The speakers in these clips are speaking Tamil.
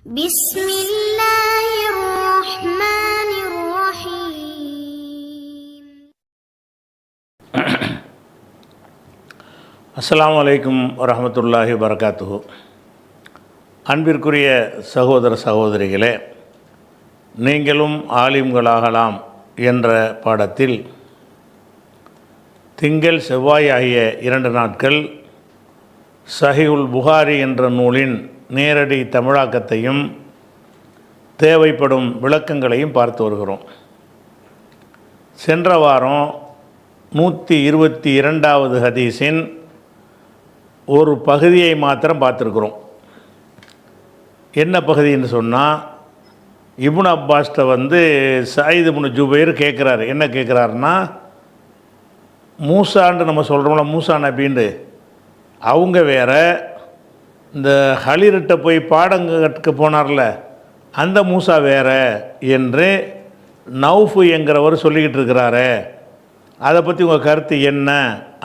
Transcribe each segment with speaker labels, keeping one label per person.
Speaker 1: بسم الله الرحمن الرحيم.
Speaker 2: அஸ்ஸலாமு அலைக்கும் வரஹ்மத்துல்லாஹி வபரகாத்துஹு. அன்பிற்குரிய சகோதர சகோதரிகளே, நீங்களும் ஆலிம்களாகலாம் என்ற பாடத்தில் திங்கள் செவ்வாய் ஆகிய 2 நாட்கள் சஹீஹுல் புகாரி என்ற நூலின் நேரடி தமிழாக்கத்தையும் தேவைப்படும் விளக்கங்களையும் பார்த்து வருகிறோம். சென்ற வாரம் 122வது ஹதீஸின் ஒரு பகுதியை மாத்திரம் பார்த்துருக்குறோம். என்ன பகுதின்னு சொன்னால், இப்னு அப்பாஸ்ட்ட சயீத் இப்னு ஜுபைர் கேட்குறாரு. என்ன கேட்குறாருன்னா, மூசான்னு நம்ம சொல்கிறோம்ல, மூசா நபின்னு, அவங்க வேற, இந்த ஹலிர்கிட்ட போய் பாடம் கற்றுக்க போனார்ல அந்த மூசா வேற என்று நௌஃபு என்கிறவர் சொல்லிக்கிட்டு இருக்கிறாரு. அதை பற்றி உங்கள் கருத்து என்ன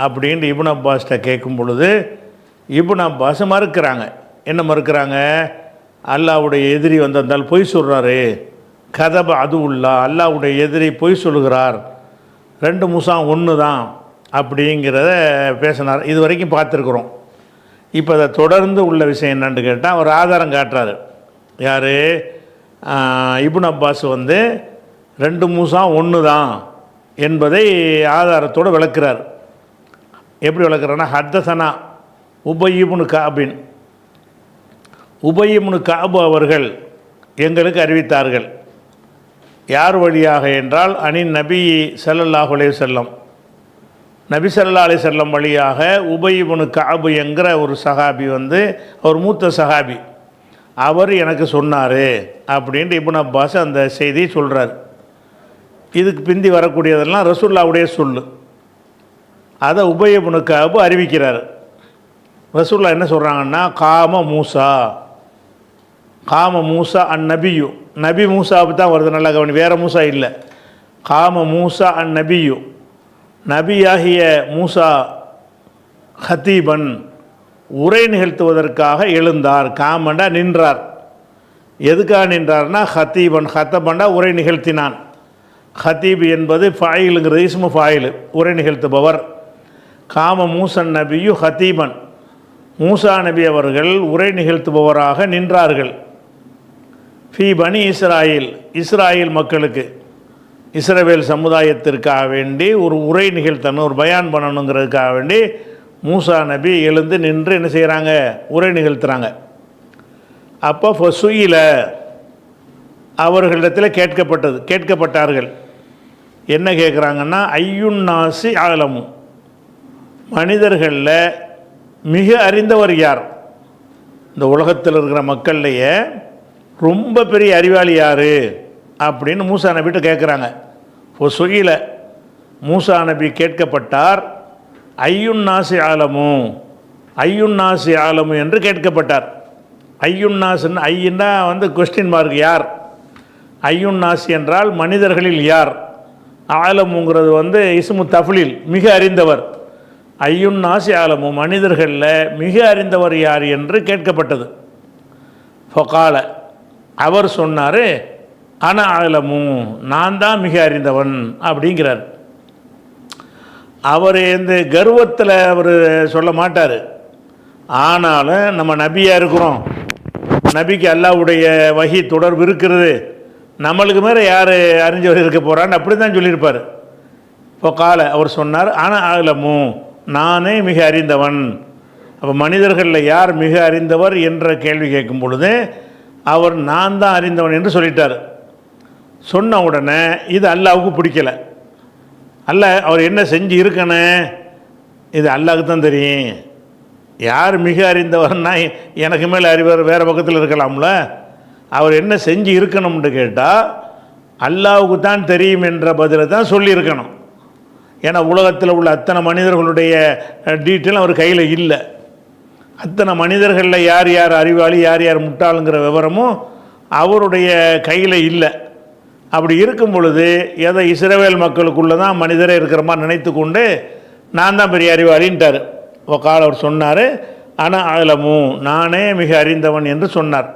Speaker 2: அப்படின்ட்டு இப்னு அப்பாஸ்ட்ட கேட்கும் பொழுது இப்னு அப்பாஸ் மறுக்கிறாங்க. என்ன மறுக்கிறாங்க? அல்லாஹ்வுடைய எதிரி வந்திருந்தால் பொய் சொல்கிறாரு, கதப அதுவுல்லா, அல்லாஹ்வுடைய எதிரி பொய் சொல்கிறார், 2 மூசா ஒன்று தான் அப்படிங்கிறத பேசினார். இது வரைக்கும் பார்த்துருக்குறோம். இப்போ அதை தொடர்ந்து உள்ள விஷயம் என்னன்னு கேட்டால், அவர் ஆதாரம் காட்டுறாரு. யார்? இப்னு அப்பாஸ் 2 மூசா ஒன்று தான் என்பதை ஆதாரத்தோடு விளக்குறார். எப்படி விளக்குறாருன்னா, ஹத்தசனா உபய் இப்னு கஅபின், உபய் இப்னு கஅப் அவர்கள் எங்களுக்கு அறிவித்தார்கள். யார் வழியாக என்றால், அனின் நபி ஸல்லல்லாஹு அலைஹி வஸல்லம், நபி ஸல்லல்லாஹு அலைஹி வஸல்லம் வழியாக உபய் இப்னு கஅப் என்கிற ஒரு சஹாபி, அவர் மூத்த சஹாபி, அவர் எனக்கு சொன்னார் அப்படின்ட்டு இப்னு அப்பாஸ் அந்த செய்தியை சொல்கிறார். இதுக்கு பிந்தி வரக்கூடியதெல்லாம் ரசூலுல்லாஹ்வுடைய சொல்லு. அதை உபய் இப்னு கஅப் அறிவிக்கிறார். ரசூலுல்லாஹ் என்ன சொல்கிறாங்கன்னா, காம மூசா, காம மூசா அன் நபியு, நபி மூசாவுக்கு தான் வருது, நல்லா கவனி, வேறு மூசா இல்லை. காம மூசா அன் நபியு, நபியாகிய மூசா ஹத்தீபன், உரை நிகழ்த்துவதற்காக எழுந்தார். காமண்டா நின்றார். எதுக்காக நின்றார்னா, ஹத்தீபன், ஹத்தபண்டா உரை நிகழ்த்தினான். ஹத்தீப் என்பது ஃபாயிலுங்கிறது இஸ்மு ஃபாயில், உரை நிகழ்த்துபவர். காம மூசன் நபியு ஹத்தீபன், மூசா நபி அவர்கள் உரை நிகழ்த்துபவராக நின்றார்கள். ஃபி பனி இஸ்ராயில், இஸ்ராயில் மக்களுக்கு, இஸ்ரவேல் சமுதாயத்திற்காக வேண்டி ஒரு உரை நிகழ்த்தணும், ஒரு பயான் பண்ணணுங்கிறதுக்காக வேண்டி மூசா நபி எழுந்து நின்று என்ன செய்கிறாங்க? உரை நிகழ்த்துறாங்க. அப்போ ஃபசுயில, அவர்களிடத்தில் கேட்கப்பட்டார்கள். என்ன கேட்குறாங்கன்னா, ஐயுன் நாசி ஆலமு, மனிதர்களில் மிக அறிந்தவர் யார்? இந்த உலகத்தில் இருக்கிற மக்கள்லையே ரொம்ப பெரிய அறிவாளி யார் அப்படின்னு மூசா நபிகிட்ட கேட்குறாங்க. ஃபசுயில, மூசா நபி கேட்கப்பட்டார். ஐயுன் நாசி ஆலமு, ஐயுன் நாசி ஆலமு என்று கேட்கப்பட்டார். ஐயுன் நாசுன்னு, ஐயன்னா கொஸ்டின் மார்க், யார்? ஐயுன் நாசி என்றால் மனிதர்களில் யார்? ஆலமுங்கிறது இஸ்மு தஃப்லீல், மிக அறிந்தவர். ஐயுன் நாசி ஆலமு, மனிதர்களில் மிக அறிந்தவர் யார் என்று கேட்கப்பட்டது. ஃபகால, அவர் சொன்னார், அன ஆலமு, நான் தான் மிக அறிந்தவன் அப்படிங்கிறார். அவர் கர்வத்தில் அவர் சொல்ல மாட்டார். ஆனாலும் நம்ம நபியாக இருக்கிறோம், நபிக்கு அல்லாஹ்வுடைய வஹி தொடர்பு இருக்கிறது, நம்மளுக்கு மேலே யார் அறிஞ்சவர் இருக்க போகிறான்னு அப்படி தான் சொல்லியிருப்பார். இப்போ அவர் சொன்னார், அன ஆலமு, நானே மிக அறிந்தவன். அப்போ மனிதர்களில் யார் மிக அறிந்தவர் என்ற கேள்வி கேட்கும் பொழுது அவர் நான் தான் அறிந்தவன் என்று சொல்லிட்டார். சொன்ன உடனே இது அல்லாஹ்வுக்கு பிடிக்கலை. அவர் என்ன செஞ்சு இருக்கணும், இது அல்லாஹ்வுக்கு தான் தெரியும். யார் மிக அறிந்தவர்னா எனக்கு மேலே அறிவர் வேறு பக்கத்தில் இருக்கலாம்ல. அவர் என்ன செஞ்சு இருக்கணும்னு கேட்டால் அல்லாஹ்வுக்கு தான் தெரியும் என்ற பதிலை தான் சொல்லியிருக்கணும். ஏன்னா உலகத்தில் உள்ள அத்தனை மனிதர்களுடைய டீட்டெயில் அவர் கையில் இல்லை. அத்தனை மனிதர்களில் யார் யார் அறிவாளி, யார் யார் முட்டாளுங்கிற விவரமும் அவருடைய கையில் இல்லை. அப்படி இருக்கும் பொழுது எதை இஸ்ரவேல் மக்களுக்குள்ளே தான் மனிதரே இருக்கிற மாதிரி நினைத்து கொண்டு நான் தான் பெரிய அறிவாளின்ட்டார். அவர் சொன்னார், அன ஆலமு, நானே மிக அறிந்தவன் என்று சொன்னார்.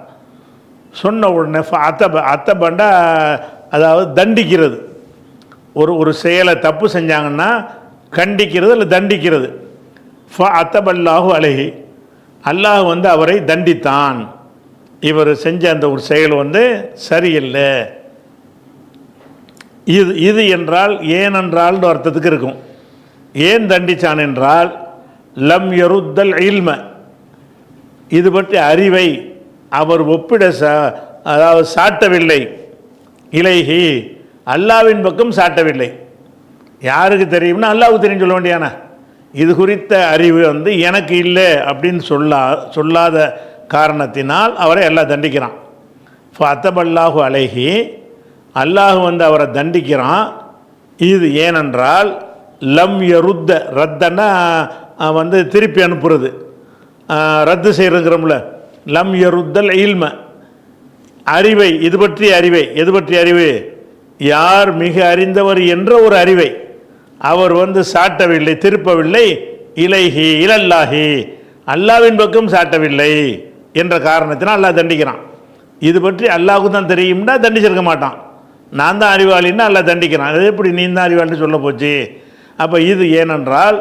Speaker 2: சொன்ன உடனே அத்தபண்டா அதாவது தண்டிக்கிறது. ஒரு செயலை தப்பு செஞ்சாங்கன்னா கண்டிக்கிறது இல்லை தண்டிக்கிறது. அத்தபல்லாஹு அலைஹி, அல்லாஹ் வந்து அவரை தண்டித்தான். இவர் செஞ்ச அந்த ஒரு செயல் வந்து சரியில்லை. இது என்றால் ஏனென்றால் அர்த்தத்துக்கு இருக்கும். ஏன் தண்டிச்சான் என்றால் லம் யருத்தல் இல்ம, இது பற்றி அறிவை அவர் ஒப்பிட அதாவது சாட்டவில்லை. இலைஹி, அல்லாவின் பக்கம் சாட்டவில்லை. யாருக்கு தெரியும்னா அல்லாவுக்கு தெரியும் சொல்ல வேண்டியானா, இது குறித்த அறிவு வந்து எனக்கு இல்லை அப்படின்னு சொல்லாத காரணத்தினால் அவரை எல்லாம் தண்டிக்கிறான். ஃபஅத்தபல்லாஹு அலைஹி, அல்லாஹ் வந்து அவரை தண்டிக்கிறான். இது ஏனென்றால் லம் யருத்த, ரத்தனா வந்து திருப்பி அனுப்புறது, ரத்து செய்கிறோம்ல. லம் யருத்தல் இல்ம, அறிவை, இது பற்றிய அறிவை. எது பற்றிய அறிவு? யார் மிக அறிந்தவர் என்ற ஒரு அறிவை அவர் வந்து சாட்டவில்லை, திருப்பவில்லை. இலைஹி இலல்லாஹி, அல்லாவின் பக்கம் சாட்டவில்லை என்ற காரணத்தினால் அல்லாஹ் தண்டிக்கிறான். இது பற்றி அல்லாஹுக்கு தான் தெரியும்னா தண்டிச்சிருக்க மாட்டான். நான் தான் அறிவாளின்னா அல்லாஹ் தண்டிக்கிறான். அது எப்படி நீ தான் அறிவாளின்னு சொல்ல போச்சு? அப்போ இது ஏனென்றால்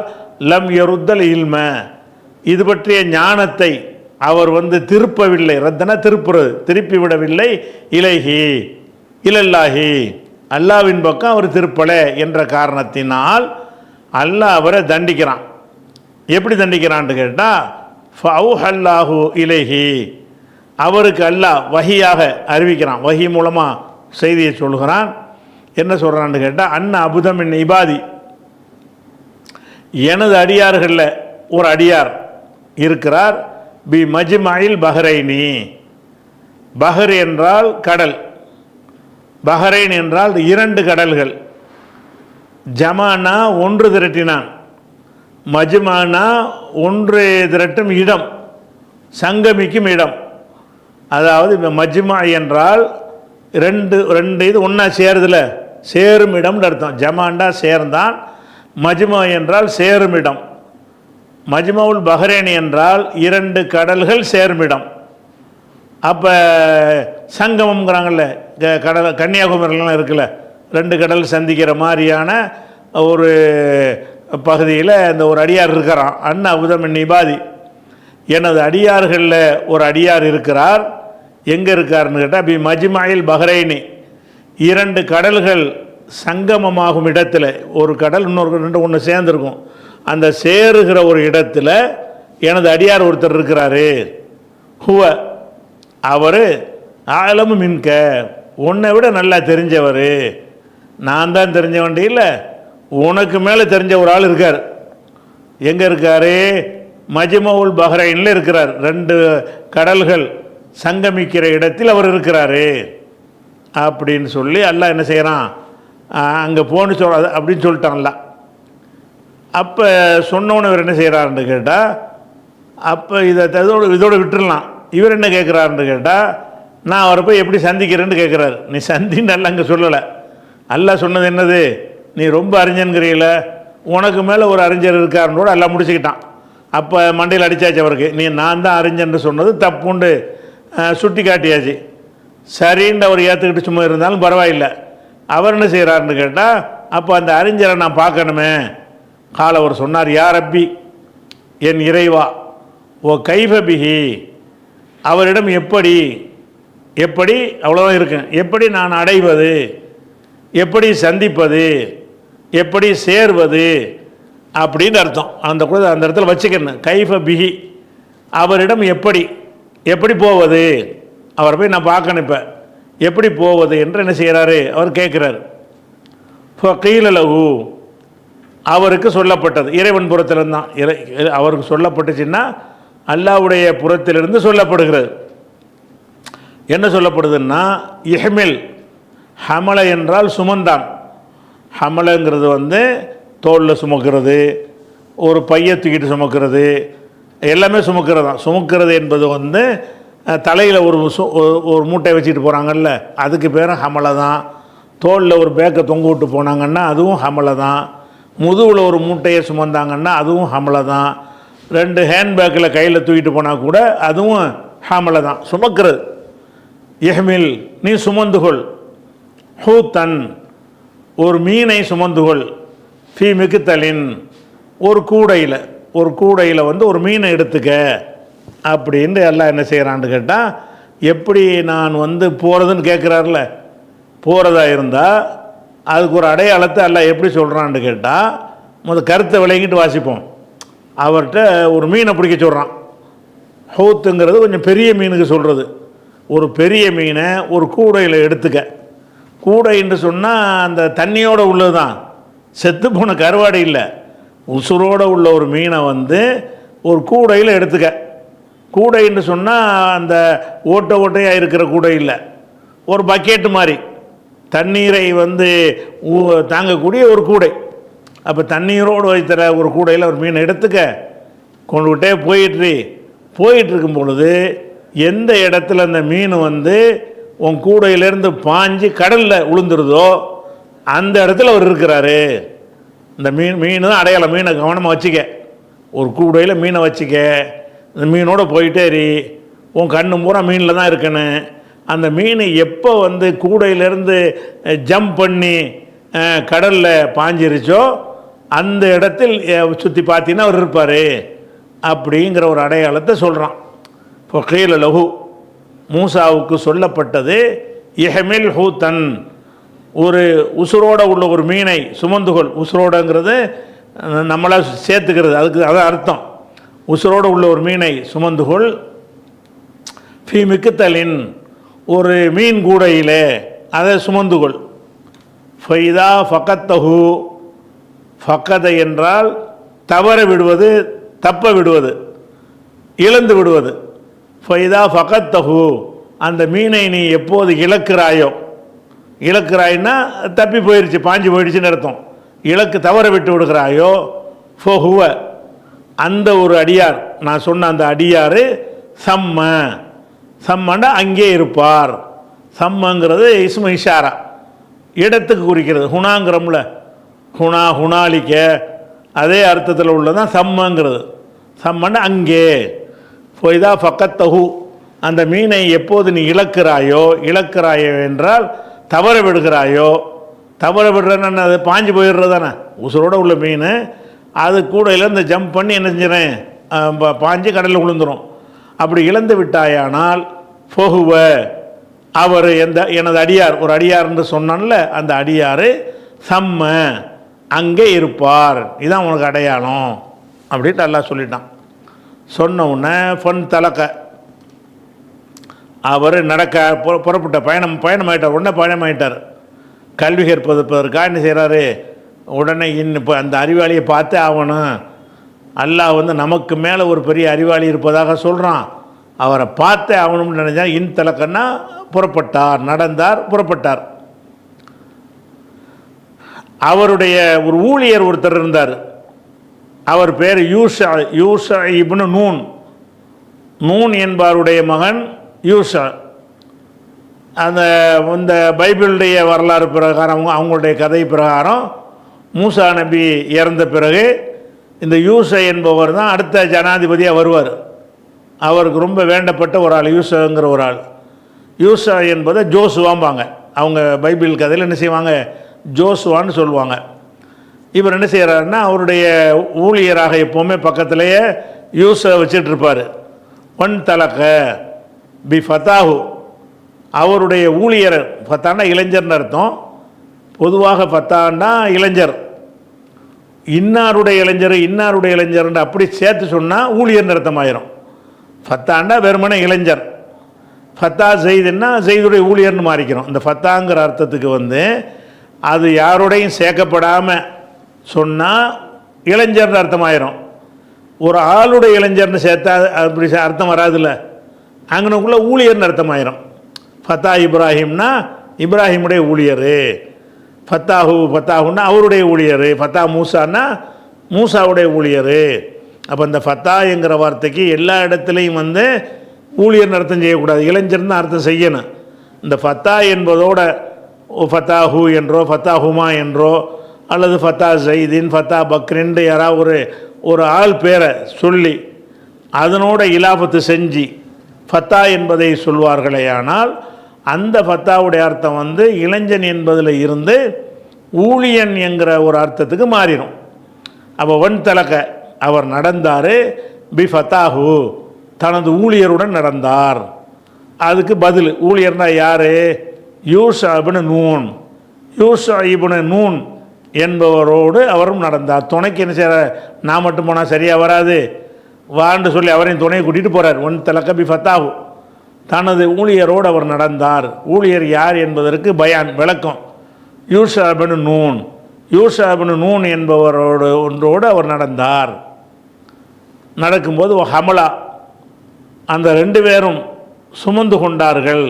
Speaker 2: லம் யருத்தல் இல்ம, இது பற்றிய ஞானத்தை அவர் வந்து திருப்பவில்லை. ரத்தனா திருப்புறது, திருப்பி விடவில்லை. இலைஹி இலல்லாஹி, அல்லாவின் பக்கம் அவர் திருப்பலை என்ற காரணத்தினால் அல்லாஹ் அவரை தண்டிக்கிறான். எப்படி தண்டிக்கிறான்னு கேட்டால் ஃபஅவ்ஹல்லாஹு இலைஹி, அவருக்கு அல்லாஹ் வஹியாக அறிவிக்கிறான். வஹி மூலமாக செய்தியை சொல்கிறான். என்ன சொல்கிறான்னு கேட்டால் அன்ன அபுதமின் இபாதி, எனது அடியார்களில் ஒரு அடியார் இருக்கிறார். பி மஜ்மஇல் பஹ்ரைனி, பஹர் என்றால் கடல், பஹ்ரைன் என்றால் இரண்டு கடல்கள். ஜமானா ஒன்று திரட்டினான், மஜ்மானா ஒன்று திரட்டும் இடம், சங்கமிக்கும் இடம். அதாவது மஜ்மா என்றால் ரெண்டு இது ஒன்றா சேருதுல, சேரும் இடம்னு அர்த்தம். ஜமாண்டா சேர்ந்தான், மஜ்மா என்றால் சேரும் இடம். மஜ்மவுல் பஹ்ரைனி என்றால் இரண்டு கடல்கள் சேரும் இடம். அப்போ சங்கமம்ங்கிறாங்கல்ல, கடல் கன்னியாகுமரிலாம் இருக்குல்ல, ரெண்டு கடல் சந்திக்கிற மாதிரியான ஒரு பகுதியில் இந்த ஒரு அடியார் இருக்கிறான். அன்ன அபுதமின் இபாதி, எனது அடியார்களில் ஒரு அடியார் இருக்கிறார். எங்கே இருக்காருன்னு கேட்டால் பி மஜ்மஇல் பஹ்ரைனி, இரண்டு கடல்கள் சங்கமமாகும் இடத்துல, ஒரு கடல் இன்னொரு ஒன்று சேர்ந்துருக்கும், அந்த சேருகிற ஒரு இடத்துல எனது அடியார் ஒருத்தர் இருக்கிறாரு. ஹுவ, அவர் ஆலமு மின்க, உன்னை விட நல்லா தெரிஞ்சவர். நான் தான் தெரிஞ்ச வேண்டியில் உனக்கு மேலே தெரிஞ்ச ஒரு ஆள் இருக்கார். எங்கே இருக்கார்? மஜ்மவுல் பஹ்ரைனில் இருக்கிறார். ரெண்டு கடல்கள் சங்கமிக்கிற இடத்தில் அவர் இருக்கிறாரு அப்படின்னு சொல்லி அல்லாஹ் என்ன செய்கிறான், அங்கே போன்னு அப்படின்னு சொல்லிட்டான்ல. அப்போ சொன்னவனு இவர் என்ன செய்கிறாருன்னு கேட்டால், அப்போ இதோடு விட்டுடலாம். இவர் என்ன கேட்குறாருன்னு கேட்டால், நான் அவரை போய் எப்படி சந்திக்கிறேன்னு கேட்குறாரு. நீ சந்தின்னு அல்ல அங்கே சொல்லலை. அல்லாஹ் சொன்னது என்னது, நீ ரொம்ப அறிஞன்கிறீங்கள, உனக்கு மேலே ஒரு அறிஞர் இருக்காருன்னு கூட எல்லாம் முடிச்சுக்கிட்டான். அப்போ மண்டையில் அடித்தாச்சு அவருக்கு. நீ நான் தான் அறிஞன்னு சொன்னது தப்புண்டு சுட்டி காட்டியாச்சு. சரின்னு அவர் ஏற்றுக்கிட்டு சும்மா இருந்தாலும் பரவாயில்லை. அவர் என்ன செய்கிறாருன்னு கேட்டால், அப்போ அந்த அறிஞரை நான் பார்க்கணுமே. கால அவர் சொன்னார், யா ரப்பி, என் இறைவா, ஓ கைஃபபிஹி, அவரிடம் எப்படி அவ்வளோதான் இருக்கேன், எப்படி நான் அடைவது, எப்படி சந்திப்பது, எப்படி சேர்வது அப்படின்னு அர்த்தம். அந்த இடத்துல வச்சுக்கணும். கைஃபபிஹி, அவரிடம் எப்படி போவது, அவரை போய் நான் பார்க்கணும். இப்போ எப்படி போவது என்று என்ன செய்கிறாரு, அவர் கேட்குறாரு. ஃபகீலலஹு, அவருக்கு சொல்லப்பட்டது, இறைவன் புறத்திலிருந்து தான். அவருக்கு சொல்லப்பட்டுச்சுன்னா அல்லாஹ்வுடைய புறத்திலிருந்து சொல்லப்படுகிறது. என்ன சொல்லப்படுதுன்னா, இஹ்மில், ஹமல என்றால் சுமந்தான். ஹமலங்கிறது வந்து தோளில் சுமக்கிறது, ஒரு பையை தூக்கிட்டு சுமக்கிறது, எல்லாமே சுமக்கிறது தான். சுமக்கிறது என்பது வந்து தலையில் ஒரு மூட்டை வச்சுட்டு போகிறாங்கல்ல, அதுக்கு பேரும் ஹமலை தான். தோளில் ஒரு பேக்கை தொங்க விட்டு போனாங்கன்னா அதுவும் ஹமலை தான். முதுகில் ஒரு மூட்டையை சுமந்தாங்கன்னா அதுவும் ஹமலை தான். 2 ஹேண்ட்பேக்கில் கையில் தூக்கிட்டு போனால் கூட அதுவும் ஹமலை தான், சுமக்கிறது. இஹ்மில் நீ சுமந்துகொள், ஹூத்தன் ஒரு மீனை சுமந்துகொள், ஃபீ மிக்தலின் ஒரு கூடையில் வந்து ஒரு மீனை எடுத்துக்க அப்படின்ட்டு எல்லாம் என்ன செய்கிறான்னு கேட்டால், எப்படி நான் வந்து போகிறதுன்னு கேட்குறாருல, போகிறதா இருந்தால் அதுக்கு ஒரு அடையாளத்தை எல்லாம் எப்படி சொல்கிறான்னு கேட்டால், முதல் கருத்தை விளங்கிட்டு வாசிப்போம். அவர்கிட்ட ஒரு மீனை பிடிக்க சொல்கிறான். ஹூத்துங்கிறது கொஞ்சம் பெரிய மீனுக்கு சொல்கிறது. ஒரு பெரிய மீனை ஒரு கூடையில் எடுத்துக்க. கூடைன்னு சொன்னால் அந்த தண்ணியோடு உள்ளது தான், செத்து போன கருவாடு இல்லை, உசுரோடு உள்ள ஒரு மீனை வந்து ஒரு கூடையில் எடுத்துக்க. கூடைன்னு சொன்னால் அந்த ஓட்டையாக இருக்கிற கூடை இல்லை, ஒரு பக்கெட்டு மாதிரி தண்ணீரை வந்து தாங்கக்கூடிய ஒரு கூடை. அப்போ தண்ணீரோடு வைத்திர ஒரு கூடையில் ஒரு மீனை எடுத்துக்க, கொண்டுகிட்டே போயிட்டுருக்கும் பொழுது எந்த இடத்துல அந்த மீன் வந்து உன் கூடையிலேருந்து பாஞ்சு கடலில் விழுந்துருதோ அந்த இடத்துல அவர் இருக்கிறாரு. இந்த மீன் தான் அடையாளம். மீனை கவனமாக வச்சுக்க, ஒரு கூடையில் மீனை வச்சுக்க, இந்த மீனோடு போயிட்டே உன் கண்ணு பூரா மீனில் தான் இருக்கணும். அந்த மீன் எப்போ வந்து கூடையிலேருந்து ஜம்ப் பண்ணி கடலில் பாஞ்சிருச்சோ அந்த இடத்தில் சுற்றி பார்த்தீங்கன்னா அவர் இருப்பார் அப்படிங்கிற ஒரு அடையாளத்தை சொல்கிறான். இப்போ கீழ லஹு மூசாவுக்கு சொல்லப்பட்டது, இஹ்மில் ஹூத்தன் ஒரு உசுரோட உள்ள ஒரு மீனை சுமந்துகொள். உசுரோடங்கிறது நம்மளை சேர்த்துக்கிறது, அதுக்கு அதான் அர்த்தம். உசுரோடு உள்ள ஒரு மீனை சுமந்துகொள், ஃபீ மிக்தலின் ஒரு மீன் கூடையிலே அதை சுமந்துகொள். ஃபைதா ஃபகத்தஹு, ஃபக்கத என்றால் தவற விடுவது, தப்ப விடுவது, இழந்து விடுவது. ஃபைதா ஃபகத்தஹு அந்த மீனை நீ எப்போது இழக்கிறாய்னா தப்பி போயிடுச்சு, பாஞ்சு போயிடுச்சுன்னு அர்த்தம். தவற விட்டு விடுகிறாயோ, ஃபஹுவ அந்த ஒரு அடியார், நான் சொன்ன அந்த அடியார், சம்மன்னா அங்கே இருப்பார். சம்மங்கிறது இஸ்மு இஷாரா, இடத்துக்கு குறிக்கிறது. ஹுனாங்கிறோம்ல, ஹுனாலிக்க அதே அர்த்தத்தில் உள்ளதான் சம்மங்கிறது. சம்மன்னா அங்கே. ஃபைதா ஃபகத்தஹு அந்த மீனை எப்போது நீ இழக்கிறாயோ என்றால் தவற விடுகிறாயோ, தவற விடுறேன்னு அது பாஞ்சு போயிடுறதானே, உசுரோடு உள்ள மீன் அது கூடையிலேருந்து ஜம்ப் பண்ணி என்ன செஞ்சிடறேன், பாஞ்சு கடலில் விழுந்துடும். அப்படி இழந்து விட்டாயானால் ஃபஹுவ அவர் எனது அடியார், ஒரு அடியார்ன்னு சொன்னான்ல அந்த அடியார், சம்ம அங்கே இருப்பார், இதுதான் உனக்கு அடையாளம் அப்படின்ட்டு அல்லாஹ் சொல்லிட்டான். சொன்ன உடனே ஃபன் தலக்க அவர் நடக்க புறப்பட்ட பயணமாயிட்டார். உடனே பயணமாயிட்டார். கல்வி கற்பதற்காக என்ன செய்கிறாரு, உடனே இப்போ அந்த அறிவாளியை பார்த்தே ஆகணும். அல்லாஹ் வந்து நமக்கு மேலே ஒரு பெரிய அறிவாளி இருப்பதாக சொல்கிறான், அவரை பார்த்தே ஆகணும்னு நினைச்சா தலக்கன்னா புறப்பட்டார், நடந்தார், புறப்பட்டார். அவருடைய ஒரு ஊழியர் ஒருத்தர் இருந்தார். அவர் பேர் யூஷா இப்னு நூன் என்பவருடைய மகன் யூஷா. இந்த பைபிளுடைய வரலாறு பிரகாரம், அவங்களுடைய கதை பிரகாரம் மூசா நபி இறந்த பிறகு இந்த யூசா என்பவர் தான் அடுத்த ஜனாதிபதியாக வருவார். அவருக்கு ரொம்ப வேண்டப்பட்ட ஒரு ஆள் யூசாங்கிற ஒரு ஆள். யூசா என்பதை ஜோசுவாம்பாங்க. அவங்க பைபிள் கதையில் என்ன செய்வாங்க, ஜோசுவான்னு சொல்லுவாங்க. இவர் என்ன செய்கிறாருன்னா அவருடைய ஊழியராக எப்போவுமே பக்கத்திலேயே யூசா வச்சிட்ருப்பார். ஒன் தலக்க பி ஃபத்தாஹு அவருடைய ஊழியர். ஃபத்தான்னா இளைஞர்னு அர்த்தம். பொதுவாக ஃபத்தான்னா இளைஞர், இன்னாருடைய இளைஞர்னு அப்படி சேர்த்து சொன்னால் ஊழியர்னு அர்த்தமாயிரும். ஃபத்தாண்டா வெறுமனே இளைஞர். ஃபத்தா ஜெய்துன்னா ஜெய்துடைய ஊழியர்னு மாறிக்கிறோம். இந்த ஃபத்தாங்கிற அர்த்தத்துக்கு வந்து அது யாரோடையும் சேர்க்கப்படாமல் சொன்னால் இளைஞர்னு அர்த்தமாயிரும். ஒரு ஆளுடைய இளைஞர்னு சேர்த்தா அப்படி அர்த்தம் வராதுல்ல, அங்கனுக்குள்ளே ஊழியர்னு அர்த்தமாயிரும். ஃபத்தா இப்ராஹிம்னா இப்ராஹிமுடைய ஊழியர், ஃபத்தாஹுன்னா அவருடைய ஊழியர், ஃபத்தா மூசான்னா மூசாவுடைய ஊழியர். அப்போ இந்த ஃபத்தா என்கிற வார்த்தைக்கு எல்லா இடத்துலையும் வந்து ஊழியர்னு அர்த்தம் செய்யக்கூடாது, இளைஞர்னு அர்த்தம் செய்யணும். இந்த ஃபத்தா என்பதோட ஃபத்தாஹு என்றோ ஃபத்தாஹுமா என்றோ அல்லது ஃபத்தா ஜெய்தீன் ஃபத்தா பக்ரின்னு யாராவது ஒரு ஆள் பேரை சொல்லி அதனோட இலாபத்து செஞ்சு ஃபத்தா என்பதை சொல்வார்களே, ஆனால் அந்த ஃபத்தாவுடைய அர்த்தம் வந்து இளைஞன் என்பதில் இருந்து ஊழியன் என்கிற ஒரு அர்த்தத்துக்கு மாறிடும். அப்போ வன் தலக்க அவர் நடந்தார், பி ஃபத்தாஹு தனது ஊழியருடன் நடந்தார். அதுக்கு பதில் ஊழியர்னா யார்? யூஷா இப்னு நூன். யூஷா இப்னு நூன் என்பவரோடு அவரும் நடந்தார். துணைக்கு என்ன செய்ய, நான் மட்டும் போனால் சரியாக வராது, வான்னு சொல்லி அவரையும் துணையை கூட்டிகிட்டு போகிறார். ஒன் தலக்க பி ஃபத்தாஹு தனது ஊழியரோடு அவர் நடந்தார். ஊழியர் யார் என்பதற்கு பயான் விளக்கம். யூஷா இப்னு நூன், யூஷா இப்னு நூன் ஒன்றோடு அவர் நடந்தார். நடக்கும்போது ஹமலா அந்த ரெண்டு பேரும் சுமந்து கொண்டார்கள்.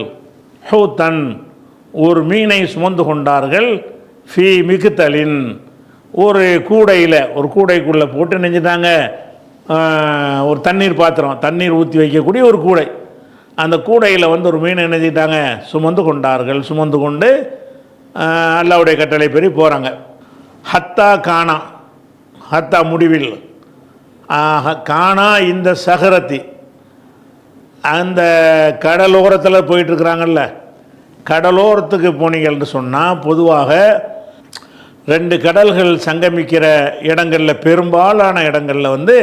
Speaker 2: ஹூத்தன் ஒரு மீனை சுமந்து கொண்டார்கள். ஃபி மிகுத்தலின் ஒரு கூடையில், ஒரு கூடைக்குள்ளே போட்டு நெஞ்சிட்டாங்க. ஒரு தண்ணீர் பாத்திரம், தண்ணீர் ஊற்றி வைக்கக்கூடிய ஒரு கூடை. அந்த கூடையில் வந்து ஒரு மீனை நினைச்சிட்டாங்க, சுமந்து கொண்டார்கள். சுமந்து கொண்டு அல்லாவுடைய கட்டளை பெறி போகிறாங்க. ஹத்தா காணா, ஹத்தா முடிவில், காணா இந்த சஹரத்தி அந்த கடலோரத்தில் போயிட்டுருக்குறாங்கல்ல, கடலோரத்துக்கு போனீங்கள்னு சொன்னால் பொதுவாக ரெண்டு கடல்கள் சங்கமிக்கிற இடங்களில், பெரும்பாலான இடங்களில் வந்து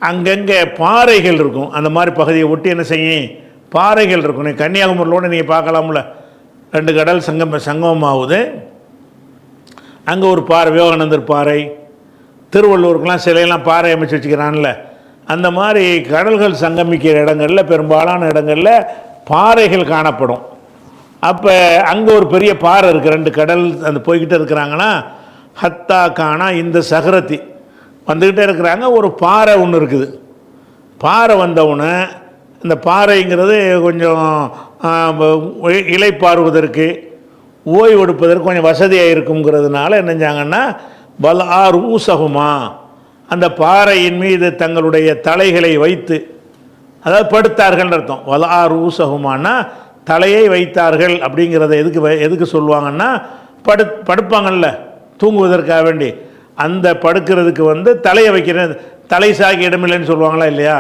Speaker 2: அங்கங்கே பாறைகள் இருக்கும். அந்த மாதிரி பகுதியை ஒட்டி என்ன செய்யும், பாறைகள் இருக்கும். நீங்கள் கன்னியாகுமரியிலோடு நீங்கள் பார்க்கலாம்ல, ரெண்டு கடல் சங்கமமாகுது. அங்கே ஒரு பாறை, விவேகானந்தர் பாறை, திருவள்ளூருக்கெலாம் சிலையெல்லாம் பாறை அமைச்சு வச்சுக்கிறான்ல, அந்த மாதிரி கடல்கள் சங்கமிக்கிற இடங்களில், பெரும்பாலான இடங்களில் பாறைகள் காணப்படும். அப்போ அங்கே ஒரு பெரிய பாறை இருக்குது, ரெண்டு கடல் அந்த போய்கிட்டே இருக்கிறாங்கன்னா, ஹத்தா காணா இந்த சஹரத்தி வந்துக்கிட்டே இருக்கிறாங்க. ஒரு பாறை ஒன்று இருக்குது. பாறை வந்தவுடனே இந்த பாறைங்கிறது கொஞ்சம் இலைப்பாறுவதற்கு, ஓய்வு எடுப்பதற்கு கொஞ்சம் வசதியாக இருக்குங்கிறதுனால என்ன செஞ்சாங்கன்னா, பல்ஆர் ஊசகுமா அந்த பாறையின் மீது தங்களுடைய தலைகளை வைத்து, அதாவது படுத்தார்கள் அர்த்தம். வல்ஆர் ஊசகுமானா தலையை வைத்தார்கள். அப்படிங்கிறத எதுக்கு சொல்லுவாங்கன்னா, படுப்பாங்கள்ல தூங்குவதற்காக வேண்டி, அந்த படுக்கிறதுக்கு வந்து தலையை வைக்கிறது, தலை சாக்கி இடமில்லைன்னு சொல்லுவாங்களா இல்லையா?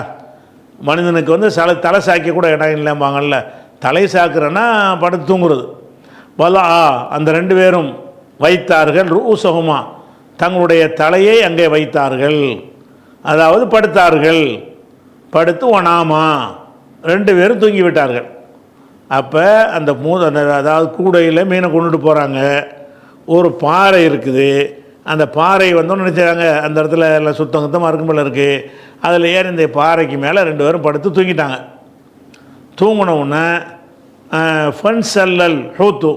Speaker 2: மனிதனுக்கு வந்து தலை சாக்கி கூட இடம் இல்லைம்பாங்கள்ல, தலை சாக்குறன்னா படுத்து தூங்குறது. வலா அந்த ரெண்டு பேரும் வைத்தார்கள், ரூசகுமா தங்களுடைய தலையை அங்கே வைத்தார்கள், அதாவது படுத்தார்கள். படுத்து ஒனாமா ரெண்டு பேரும் தூங்கி விட்டார்கள். அப்போ அந்த அதாவது கூடையில் மீனை கொண்டுட்டு போகிறாங்க. ஒரு பாறை இருக்குது, அந்த பாறை வந்தோன்னு நினச்சாங்க, அந்த இடத்துல எல்லாம் சுத்தமாக இருக்கும் போல இருக்குது. அதில் ஏறி இந்த பாறைக்கு மேலே ரெண்டு பேரும் படுத்து தூங்கிட்டாங்க. தூங்கினவுடனே ஃபன்சல்லல் ஹூத்து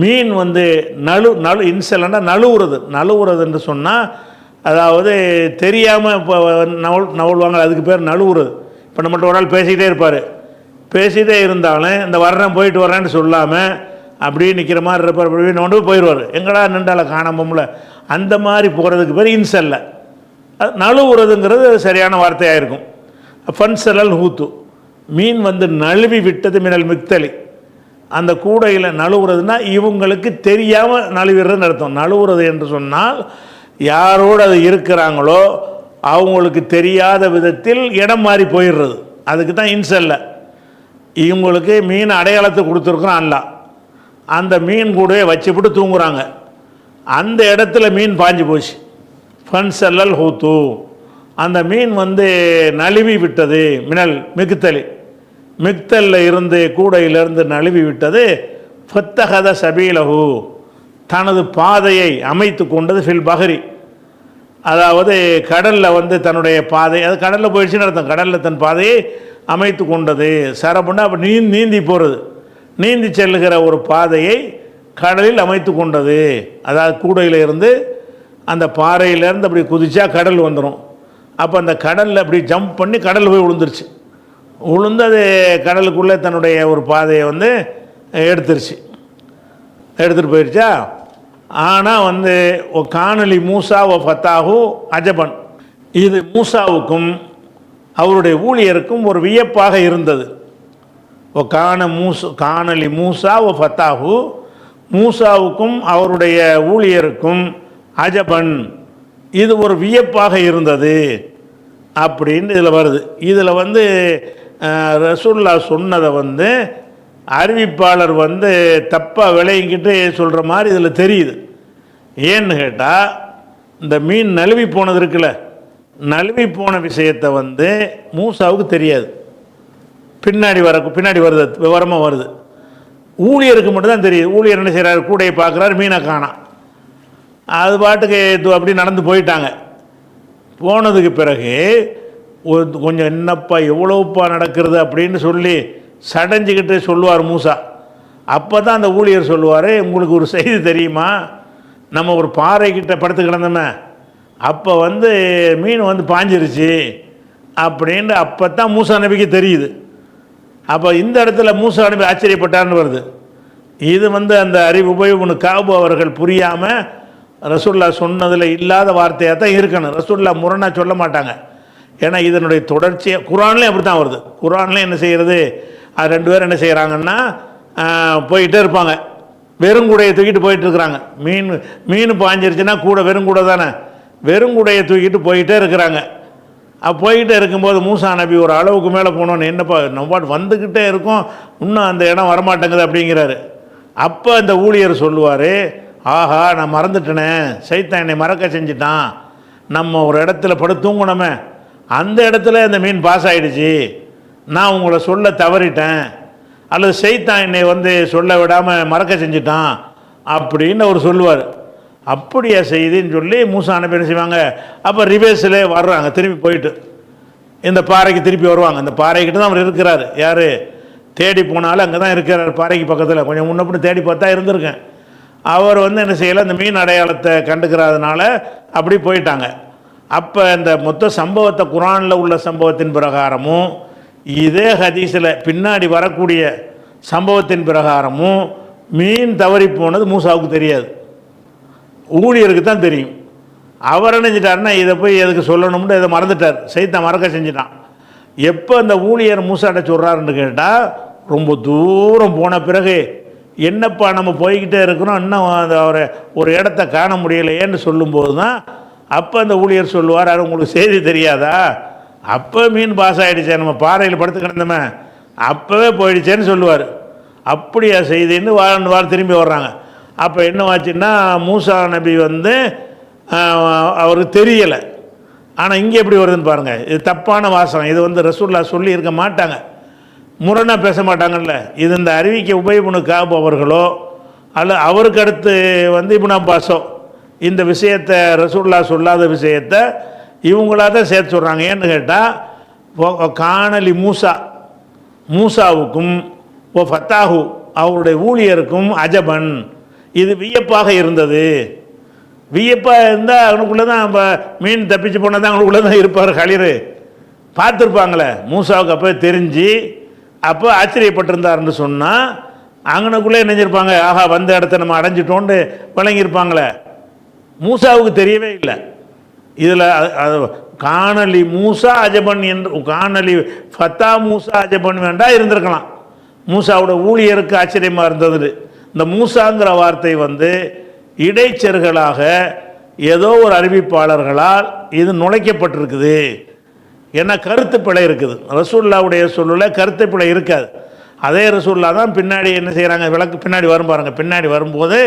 Speaker 2: மீன் வந்து இன்சல்னா நழுவுறதுன்னு சொன்னால், அதாவது தெரியாமல் இப்போ நவுழ்வாங்க, அதுக்கு பேர் நழுவுறது. இப்போ நம்மள்ட்ட ஒரு நாள் பேசிக்கிட்டே இருப்பார், பேசிகிட்டே இருந்தாலும் இந்த வர்றேன் போயிட்டு வர்றேன்னு சொல்லாமல் அப்படியே நிற்கிற மாதிரி இருப்பார். அப்படியே நோண்டு போயிடுவார், எங்கடா நின்றால காணாமல, அந்த மாதிரி போகிறதுக்கு பேர் இன்சல்ல. நழுவுறதுங்கிறது சரியான வார்த்தையாக இருக்கும். ஃபன்சலல் ஹூத்து மீன் வந்து நழுவி விட்டது மினல் மிக்தலி, அந்த கூடையில் நழுவுறதுன்னா இவங்களுக்கு தெரியாமல் நழுவிடுறதுன்னு அர்த்தம். நழுவுறது என்று சொன்னால் யாரோடு அது இருக்கிறாங்களோ அவங்களுக்கு தெரியாத விதத்தில் இடம் மாறி போயிடுறது, அதுக்கு தான் இன்சல்ல. இவங்களுக்கு மீன் அடையாளத்தை கொடுத்துருக்குறோம் அல்ல, அந்த மீன் கூடவே வச்சுவிட்டு தூங்குறாங்க. அந்த இடத்துல மீன் பாஞ்சு போச்சு. ஃபன்சல்லல் ஹூத்து அந்த மீன் வந்து நழுவி விட்டது. மினல் மிகுத்தலி மிக்தலில் இருந்து கூடையிலிருந்து நழுவி விட்டது. ஃபத்தஹத சபீலஹு தனது பாதையை அமைத்து கொண்டது. ஃபில் பஹரி அதாவது கடலில் வந்து தன்னுடைய பாதை, அது கடலில் போயிடுச்சுன்னு அர்த்தம். கடலில் தன் பாதையை அமைத்து கொண்டது. சரபுன்னா அப்போ நீந்தி போகிறது, நீந்தி செல்லுகிற ஒரு பாதையை கடலில் அமைத்து கொண்டது. அதாவது கூடையில் இருந்து அந்த பாறையிலேருந்து அப்படி குதிச்சா கடல் வந்துடும். அப்போ அந்த கடலில் அப்படி ஜம்ப் பண்ணி கடல் போய் விழுந்துருச்சு. விழுந்து அது கடலுக்குள்ளே தன்னுடைய ஒரு பாதையை வந்து எடுத்துகிட்டு போயிடுச்சா. ஆனால் வந்து காணொலி மூசா ஓ ஃபத்தாஹு அஜபன், இது மூசாவுக்கும் அவருடைய ஊழியருக்கும் ஒரு வியப்பாக இருந்தது. காணொலி மூசா ஓ ஃபத்தாஹு மூசாவுக்கும் அவருடைய ஊழியருக்கும் அஜபன் இது ஒரு வியப்பாக இருந்தது அப்படின்னு இதில் வருது. இதில் வந்து ரசூலுல்லாஹ் சொன்னதை வந்து அறிவிப்பாளர் வந்து தப்பாக விளையிக்கிட்டு சொல்கிற மாதிரி இதில் தெரியுது. ஏன்னு கேட்டால் இந்த மீன் நழுவி போனது இருக்குல்ல, நழுவி போன விஷயத்தை வந்து மூசாவுக்கு தெரியாது. பின்னாடி வருது, விவரமாக வருது. ஊழியருக்கு மட்டும்தான் தெரியுது. ஊழியர் என்ன செய்கிறாரு, கூடையை பார்க்குறாரு, மீனை காணாம். அது பாட்டுக்கு அப்படி நடந்து போயிட்டாங்க. போனதுக்கு பிறகு கொஞ்சம் என்னப்பா எவ்வளோப்பா நடக்கிறது அப்படின்னு சொல்லி சடைஞ்சிக்கிட்டு சொல்லுவார் மூசா. அப்போ தான் அந்த ஊழியர் சொல்லுவார், உங்களுக்கு ஒரு செய்தி தெரியுமா, நம்ம ஒரு பாறைக்கிட்ட படுத்து கிடந்தோமே, அப்போ வந்து மீன் வந்து பாஞ்சிருச்சு அப்படின்ட்டு அப்போ தான் மூசா நபிக்கு தெரியுது. அப்போ இந்த இடத்துல மூசா நபி ஆச்சரியப்பட்டார்னு வருது. இது வந்து அந்த உபயோகனு காபு அவர்கள் புரியாமல் ரசூல்லா சொன்னதில் இல்லாத வார்த்தையாக தான் இருக்கணும். ரசூல்லா முரணா சொல்ல மாட்டாங்க. ஏன்னா இதனுடைய தொடர்ச்சியாக குரான்லேயும் அப்படி தான் வருது. குரான்லேயும் என்ன செய்கிறது, அது ரெண்டு பேரும் என்ன செய்கிறாங்கன்னா போயிட்டே இருப்பாங்க, வெறுங்குடையை தூக்கிட்டு போயிட்டுருக்குறாங்க. மீன் பாஞ்சிருச்சுன்னா கூட வெறுங்கூடை தானே, வெறுங்குடையை தூக்கிட்டு போயிட்டே இருக்கிறாங்க. போயிட்டே இருக்கும்போது மூசா நபி ஒரு அளவுக்கு மேலே போனோன்னு, என்னப்பா நம்ம பாட்டு வந்துக்கிட்டே இருக்கோம், இன்னும் அந்த இடம் வரமாட்டேங்குது அப்படிங்கிறாரு. அப்போ அந்த ஊழியர் சொல்லுவார், ஆஹா நான் மறந்துட்டேனே, சைத்தான் என்னை மறக்க செஞ்சிட்டான், நம்ம ஒரு இடத்துல படுத்து தூங்கணுமே, அந்த இடத்துல அந்த மீன் பாஸ் ஆகிடுச்சு, நான் உங்களை சொல்ல தவறிட்டேன், அல்லது சைத்தான் என்னை வந்து சொல்ல விடாமல் மறக்க செஞ்சிட்டான் அப்படின்னு அவர் சொல்லுவார். அப்படியா செய்தின்னு சொல்லி மூசா நபி என்ன செய்வாங்க, அப்போ ரிவேர்ஸில் வர்றாங்க, திரும்பி போயிட்டு இந்த பாறைக்கு திருப்பி வருவாங்க. இந்த பாறைக்கிட்ட தான் அவர் இருக்கிறார். யார் தேடி போனாலும் அங்கே தான் இருக்கிறார், பாறைக்கு பக்கத்தில். கொஞ்சம் முன்னப்படி தேடி பார்த்தா இருந்திருக்கேன். அவர் வந்து என்ன செய்யலை, அந்த மீன் அடையாளத்தை கண்டுக்கிறதுனால அப்படி போயிட்டாங்க. அப்போ இந்த மொத்த சம்பவத்தை குரானில் உள்ள சம்பவத்தின் பிரகாரமும் இதே ஹதீஸில் பின்னாடி வரக்கூடிய சம்பவத்தின் பிரகாரமும் மீன் தவறி போனது மூசாவுக்கு தெரியாது, ஊழியருக்கு தான் தெரியும். அவர் நினைச்சிட்டாருன்னா இதை போய் எதுக்கு சொல்லணும்னு இதை மறந்துட்டார், சைத்தான் மறக்க செஞ்சிட்டான். எப்போ அந்த ஊழியர் மூசாட்ட சொல்கிறாருன்னு கேட்டால், ரொம்ப தூரம் போன பிறகு என்னப்பா நம்ம போய்கிட்டே இருக்கிறோம், இன்னும் அவரை ஒரு இடத்த காண முடியலையேன்னு சொல்லும்போது தான் அப்போ அந்த ஊழியர் சொல்லுவார், அது உங்களுக்கு செய்தி தெரியாதா, அப்போ மீன் பாஸ் ஆகிடுச்சே, நம்ம பாறையில் படுத்து கிடந்தோமே அப்போவே போயிடுச்சேன்னு சொல்லுவார். அப்படியா செய்தின்னு வாரம் திரும்பி வர்றாங்க. அப்போ என்னவாச்சுன்னா மூசா நபி வந்து அவருக்கு தெரியலை. ஆனால் இங்கே எப்படி வருதுன்னு பாருங்கள், இது தப்பான வாசகம். இது வந்து ரசூல்லா சொல்லி இருக்க மாட்டாங்க, முரணாக பேச மாட்டாங்கல்ல. இது இந்த அறிவிக்க உபயோகனு காபு அவர்களோ அல்ல அவருக்கு அடுத்து வந்து இப்னு அப்பாஸோ இந்த விஷயத்தை ரசூல்லா சொல்லாத விஷயத்தை இவங்களாக தான் சேர்த்து சொல்கிறாங்க. ஏன்னு கேட்டால் காணலி மூசாவுக்கும் ஓ ஃபத்தாஹு அவருடைய ஊழியருக்கும் அஜபன், இது வியப்பாக இருந்தது. வியப்பாக இருந்தால் அவனுக்குள்ளே தான் மீன் தப்பிச்சு போனால் தான் அவனுக்குள்ளே தான் இருப்பார். ஹலிரு பார்த்துருப்பாங்களே, மூசாவுக்கு அப்போ தெரிஞ்சு அப்போ ஆச்சரியப்பட்டிருந்தாருன்னு சொன்னால் அங்கனுக்குள்ளே நினைஞ்சிருப்பாங்க, ஆஹா வந்த இடத்த நம்ம அடைஞ்சிட்டோன்னு விளங்கியிருப்பாங்களே. மூசாவுக்கு தெரியவே இல்லை. இதில் காணலி மூசா அஜபன் என்று காணலி ஃபத்தா மூசா அஜபன் வேண்டா இருந்திருக்கலாம். மூசாவோட ஊழியருக்கு ஆச்சரியமாக இருந்தது. இந்த மூசாங்கிற வார்த்தை வந்து இடைச்செருகலாக ஏதோ ஒரு அறிவிப்பாளர்களால் இது நுழைக்கப்பட்டிருக்குது. ஏன்னா கருத்து பிழை இருக்குது, ரசூல்லாவுடைய சொல்லுல கருத்து பிழை இருக்காது. அதே ரசூல்லா தான் பின்னாடி என்ன செய்கிறாங்க, விளக்கு பின்னாடி வரும் பாருங்கள், பின்னாடி வரும்போது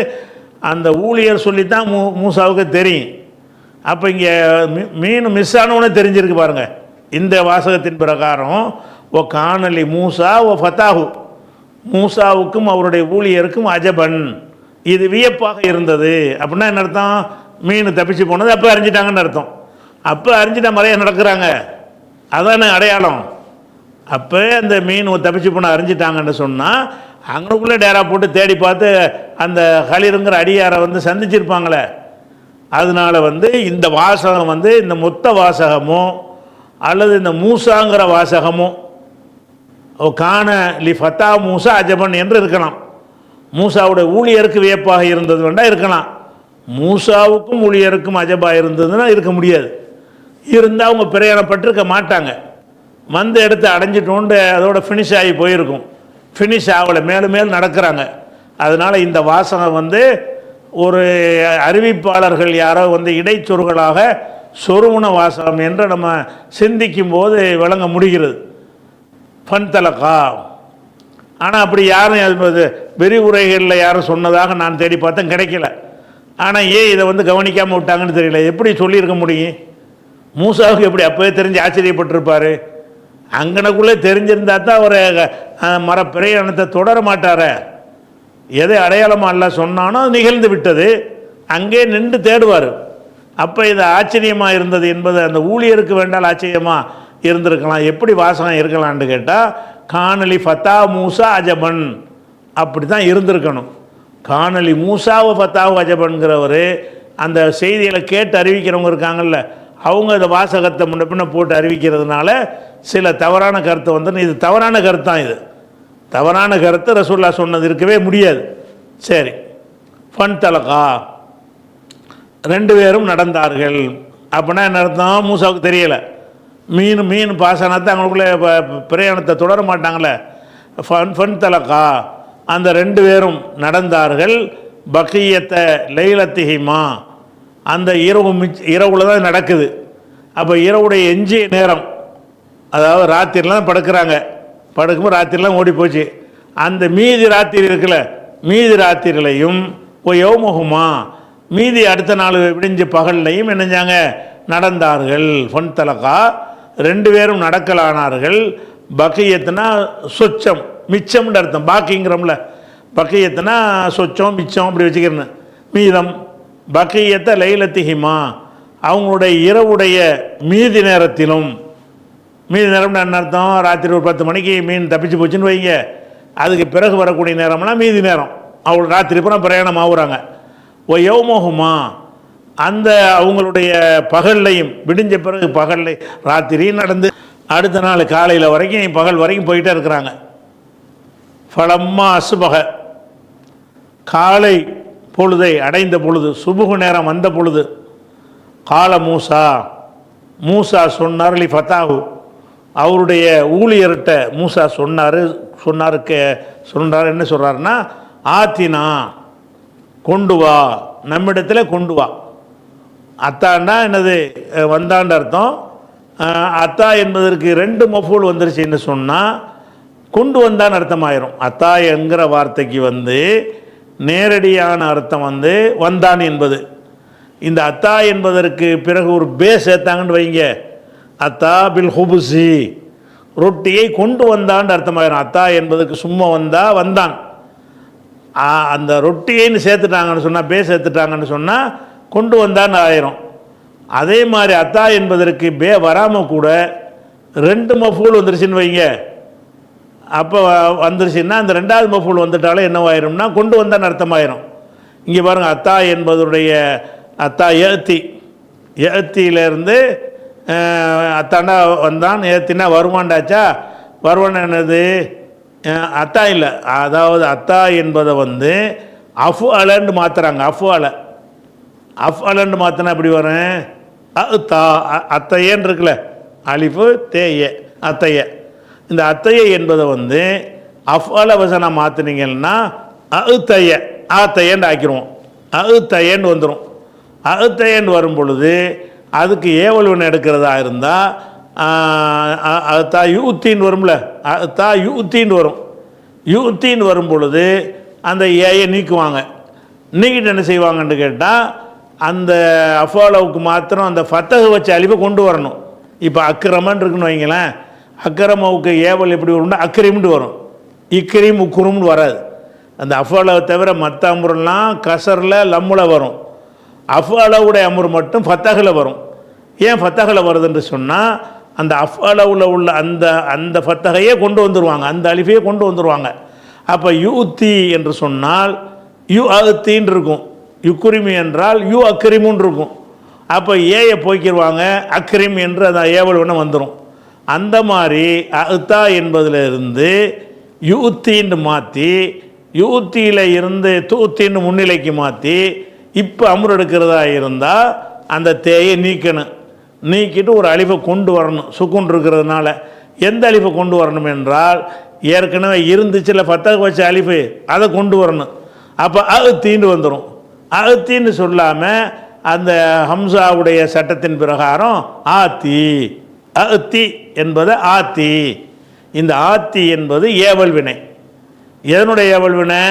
Speaker 2: அந்த ஊழியர் சொல்லித்தான் மூசாவுக்கு தெரியும். அப்போ இங்கே மீன் மிஸ் ஆனவனே தெரிஞ்சிருக்கு பாருங்கள். இந்த வாசகத்தின் பிரகாரம் ஓ காணலி மூசா ஓ ஃபத்தாஹு, மூசாவுக்கும் அவருடைய ஊழியருக்கும் அஜபன், இது வியப்பாக இருந்தது. அப்படின்னா என்ன அர்த்தம், மீன் தப்பிச்சு போனது அப்போ அறிஞ்சிட்டாங்கன்னு அர்த்தம். அப்போ அறிஞ்சிட்ட முறையாக நடக்கிறாங்க, அதான அடையாளம். அப்போ அந்த மீன் தப்பிச்சு போன அறிஞ்சிட்டாங்கன்னு சொன்னால் அங்கனுக்குள்ளே டேரா போட்டு தேடி பார்த்து அந்த ஹலிருங்கிற அடியாரை வந்து சந்திச்சிருப்பாங்களே. அதனால் வந்து இந்த வாசகம் வந்து இந்த மொத்த வாசகமோ அல்லது இந்த மூசாங்கிற வாசகமோ காண லி ஃபத்தா மூசா அஜபன் என்று இருக்கலாம். மூசாவுடைய ஊழியருக்கு வியப்பாக இருந்தது வேண்டாம் இருக்கலாம், மூசாவுக்கும் ஊழியருக்கும் அஜபாக இருந்ததுன்னா இருக்க முடியாது. இருந்தால் அவங்க பிரயாணப்பட்டிருக்க மாட்டாங்க, வந்து எடுத்து அடைஞ்சிட்டோண்டு அதோட ஃபினிஷ் ஆகி போயிருக்கும். ஃபினிஷ் ஆகலை, மேலும் மேலும் நடக்கிறாங்க. அதனால் இந்த வாசகம் வந்து ஒரு அறிவிப்பாளர்கள் யாரோ வந்து இடைச்சொற்களாக சொருகுண வாசகம் என்று நம்ம சிந்திக்கும் போது விளங்க முடிகிறது. ஃபன்தலகா ஆனால் அப்படி யாரும் விரிவுரைகளில் யாரும் சொன்னதாக நான் தேடி பார்த்தேன், கிடைக்கல. ஆனால் ஏன் இதை கவனிக்காமல் விட்டாங்கன்னு தெரியல. எப்படி சொல்லியிருக்க முடியும்? மூசாவுக்கு எப்படி அப்போவே தெரிஞ்சு ஆச்சரியப்பட்டிருப்பார்? அங்கனக்குள்ளே தெரிஞ்சிருந்தா தான் அவர் பிரயாணத்தை தொடர மாட்டார. எதை அடையாளமாக அல்ல சொன்னானோ அது நிகழ்ந்து விட்டது, அங்கே நின்று தேடுவார். அப்போ இது ஆச்சரியமாக இருந்தது என்பது அந்த ஊழியருக்கு வேண்டால் ஆச்சரியமாக இருந்திருக்கலாம். எப்படி வாசகம் இருக்கலான்னு கேட்டால், காணலி ஃபத்தா மூசா அஜபன் அப்படி தான் இருந்திருக்கணும். காணலி மூசாவை ஃபத்தாவு அஜபன்கிறவர் அந்த செய்திகளை கேட்டு அறிவிக்கிறவங்க இருக்காங்கல்ல, அவங்க இந்த வாசகத்தை முன்ன பின்ன போட்டு அறிவிக்கிறதுனால சில தவறான கருத்தை இது தவறான கருத்து தான். இது தவறான கருத்து ரசூலுல்லாஹ் சொன்னது இருக்கவே முடியாது. சரி, ஃபன் தலகா ரெண்டு பேரும் நடந்தார்கள் அப்படின்னா என்ன அர்த்தம்? மூசாவுக்கு தெரியலை. மீன் பாசனத்தை அவங்களுக்குள்ளே பிரயாணத்தை தொடர மாட்டாங்களே. ஃபன் தலகா அந்த ரெண்டு பேரும் நடந்தார்கள். பக்கியத்தை லைலத்திஹிமா அந்த இரவுல தான் நடக்குது. அப்போ இரவுடைய எஞ்சிய நேரம், அதாவது ராத்திரிலாம் படுக்கிறாங்க, படுக்கும்போது ராத்திரிலாம் ஓடி போச்சு. அந்த மீதி ராத்திரி இருக்குல்ல, மீதி ராத்திரிலையும் யௌமஹுமா மீதி அடுத்த நாள் விடிஞ்ச பகல்லையும் என்னஞ்சாங்க நடந்தார்கள். ஃபன் தலகா ரெண்டு பேரும் நடக்கலானார்கள். பக்கியத்துனா சொச்சம் மிச்சம்னு அர்த்தம். பாக்கிங்கிறோம்ல, பக்கியத்துனா சொச்சம் மிச்சம் அப்படி வச்சுக்கிறேன்னு மீதம். பக்கியத்தை லைலத்திஹிமா அவங்களுடைய இரவுடைய மீதி நேரத்திலும். மீதி நேரம்னு என்ன அர்த்தம்? ராத்திரி ஒரு 10 மணிக்கு மீன் தப்பிச்சு போச்சுன்னு வைங்க, அதுக்கு பிறகு வரக்கூடிய நேரம்னா மீதி நேரம். அவங்க ராத்திரி பூரா பிரயாணம் ஆகுறாங்க. யௌமஹுமா அந்த அவங்களுடைய பகல்லையும் விடிஞ்ச பிறகு பகல்லை ராத்திரி நடந்து அடுத்த நாள் காலையில் வரைக்கும் பகல் வரைக்கும் போயிட்டே இருக்கிறாங்க. ஃபலம்மா அசுபக காலை பொழுதை அடைந்த பொழுது, சுபுகு நேரம் வந்த பொழுது, கால மூசா சொன்னார் லி ஃபத்தாஹு அவருடைய ஊழியர்கிட்ட மூசா சொன்னார் என்ன சொல்கிறாருன்னா, ஆத்தினா கொண்டு வா, நம்மிடத்தில் கொண்டு வா. அத்தான்னா என்னது? வந்தாண்ட அர்த்தம். அத்தா என்பதற்கு 2 மஃபூல் வந்துருச்சுன்னு சொன்னால் கொண்டு வந்தான்னு அர்த்தமாயிரும். அத்தா என்கிற வார்த்தைக்கு நேரடியான அர்த்தம் வந்தான் என்பது. இந்த அத்தா என்பதற்கு பிறகு ஒரு பே சேர்த்தாங்கன்னு வைங்க, அத்தா பில் ஹுபுசி ரொட்டியை கொண்டு வந்தான்னு அர்த்தமாயிரும். அத்தா என்பதுக்கு சும்மா வந்தான். அந்த ரொட்டியைன்னு சேர்த்துட்டாங்கன்னு சொன்னால், பே சேர்த்துட்டாங்கன்னு சொன்னால் கொண்டு வந்தான்னு ஆயிரும். அதே மாதிரி அத்தா என்பதற்கு பே வராமல் கூட 2 மஃபூல் வந்துருச்சுன்னு வைங்க, அப்போ வந்துருச்சுன்னா அந்த 2வது மஃபூல் வந்துட்டாலே என்னவாயிரும்னா கொண்டு வந்தான்னு அர்த்தமாயிரும். இங்கே பாருங்கள், அத்தா என்பதுடைய அத்தா ஏத்தியிலேருந்து அத்தாண்டா வந்தான், ஏத்தினா வருமாண்டாச்சா. வருவான் என்னது? அத்தா இல்லை, அதாவது அத்தா என்பதை அஃபு அலன்னு மாற்றுறாங்க. அஃப் அலன்னு மாற்றினா அப்படி வரும். அத்தா அத்தையன்னு இருக்குல்ல, அலிஃபு தேய அத்தைய. இந்த அத்தைய என்பதை அஃப் அல வசனம் மாற்றினீங்கன்னா ஆத்தையன்னு ஆக்கிடுவோம். அத்தையன்னு வந்துடும். அத்தையன்னு வரும் பொழுது அதுக்கு ஏவல் ஒன்று எடுக்கிறதா இருந்தால் தா யூத்தின்னு வரும்ல, தா யூத்தின்னு வரும். யூத்தின்னு வரும் பொழுது அந்த ஏயை நீக்குவாங்க. நீக்கிட்டு என்ன செய்வாங்கன்னு கேட்டால், அந்த அஃபாலவுக்கு மாத்திரம் அந்த ஃபத்தக வச்ச அலிஃபை கொண்டு வரணும். இப்போ அக்கிரமன் இருக்குன்னு வைங்களேன், அக்கிரமவுக்கு ஏவல் எப்படி வரும்னா அக்ரீம்னு வரும். இக்ரீம் உக்குரும்னு வராது. அந்த அஃபாலாவை தவிர மற்ற அமுரெல்லாம் கசரில் லம்முல வரும். அஃபாலாவுடைய அமுர் மட்டும் ஃபத்தகில் வரும். ஏன் ஃபத்தகில் வருதுன்னு சொன்னால், அந்த அஃபாலாவில் உள்ள அந்த ஃபத்தகையே கொண்டு வந்துடுவாங்க, அந்த அலிஃபையே கொண்டு வந்துடுவாங்க. அப்போ யூத்தி என்று சொன்னால் யூ அத்தின்னு இருக்கும், யுக்குரிமி என்றால் யூ அக்ரிமுன்னு இருக்கும். அப்போ ஏயை போய்க்கிடுவாங்க, அக்ரிம் என்று அந்த ஏவல் ஒன்று வந்துடும். அந்த மாதிரி அத்தா என்பதிலிருந்து யூத்தின்னு மாற்றி, யூத்தியில் இருந்து தூத்தின்னு முன்னிலைக்கு மாற்றி இப்போ அமுர் எடுக்கிறதா இருந்தால் அந்த தேயை நீக்கணும். நீக்கிட்டு ஒரு அலிஃபை கொண்டு வரணும். சுக்குன் இருக்கிறதுனால எந்த அலிஃபை கொண்டு வரணும் என்றால், ஏற்கனவே இருந்துச்சுல ஃபத்தக வச்ச அலிஃபு, அதை கொண்டு வரணும். அப்போ அத்தீன்னு வந்துடும். அத்தீன்னு சொல்லாமல் அந்த ஹம்சாவுடைய சட்டத்தின் பிரகாரம் ஆத்தி, அத்தி என்பது ஆத்தி. இந்த ஆத்தி என்பது ஏவல் வினை. எதனுடைய ஏவல்வினை?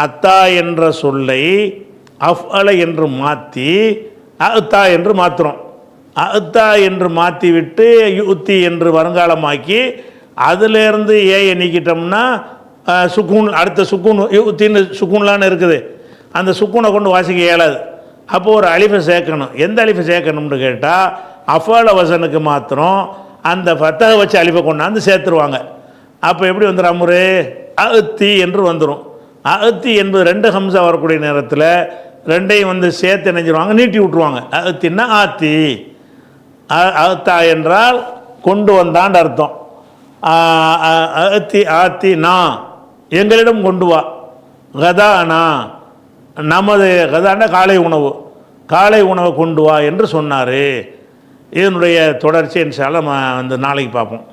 Speaker 2: அத்தா என்ற சொல்லை அஃஅல என்று மாற்றி அத்தா என்று மாற்றுறோம். அத்தா என்று மாற்றி விட்டு யுத்தி என்று வருங்காலமாக்கி அதிலேருந்து ஏயை நீக்கிட்டோம்னா சுக்கூன், அடுத்த சுக்கூன் யுத்தின்னு சுக்கூன்லான்னு இருக்குது, அந்த சுக்கூனை கொண்டு வாசிக்க இயலாது. அப்போது ஒரு அலிஃபை சேர்க்கணும். எந்த அலிஃபை சேர்க்கணும்னு கேட்டால் அஃபால வசனுக்கு மாத்திரம் அந்த ஃபத்தஹை வச்சு அலிஃபை கொண்டாந்து சேர்த்துருவாங்க. அப்போ எப்படி வந்துடும்? அமுரு அத்தி என்று வந்துடும். அத்தி என்பது 2 ஹம்சா வரக்கூடிய நேரத்தில் ரெண்டையும் வந்து சேர்த்து நினைஞ்சிருவாங்க, நீட்டி விட்ருவாங்க. அத்தின்னா ஆத்தி. அத்தா என்றால் கொண்டு வந்தான்னு அர்த்தம். அத்தி ஆத்தி நா, எங்களிடம் கொண்டு வா. கதானா, நமது கதான காலை உணவு, காலை உணவை கொண்டு வா என்று சொன்னார். இதனுடைய தொடர்ச்சி இன்ஷா அல்லாஹ் வந்து நாளைக்கு பார்ப்போம்.